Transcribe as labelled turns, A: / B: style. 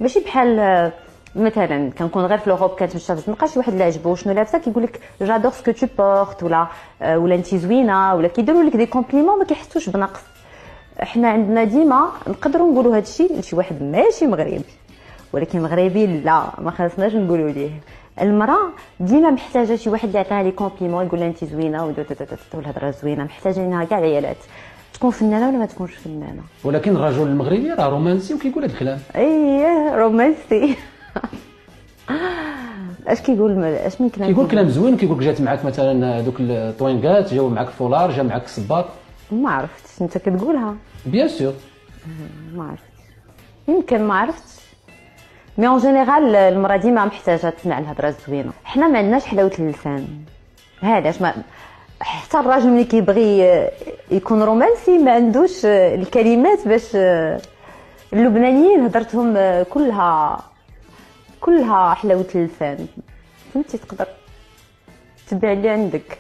A: ماشي بحال مثلا كنكون غير في لوروب كنتمشى في الزنقه شي واحد اللي عجبو شنو لابسه كيقول لك جادور سكو تو بورت ولا انت زوينه ولا كيديروا لك دي كومبليمون ما كيحسوش بنقص. حنا عندنا ديما نقدروا نقولوا هذا الشيء لشي واحد ماشي مغربي، ولكن مغربي لا ما خاصناش نقولوا ليه. المراه ديما محتاجه شي واحد اللي يعطيها لي كومبليمون يقول لها انت زوينه والهضره زوينه، محتاجه ليها كاع العيالات تكون فنانه ولا ما تكونش فنانه.
B: ولكن الرجل المغربي راه رومانسي وكيقول هاد الكلام.
A: ايه رومانسي. اش كيقول اش من كلام؟
B: كيقول كلام زوين، كيقول لك جات معاك مثلا دوك الطوينكات، جاو معاك الفولار، جا معاك الصباط.
A: ما عرفتش انت كتقولها.
B: بيان سور.
A: ما عرفتش، يمكن ما عرفتش. مي اون جينيرال المراه ديما محتاجه تسمع الهضره الزوينه. حنا ما عندناش حلاوه اللسان، هذاش ما حتى الراجل ملي كيبغي يكون رومانسي ما عندوش الكلمات باش. اللبنانيين هضرتهم كلها حلاوه اللسان، فهمتي؟ تقدر تبيع اللي عندك.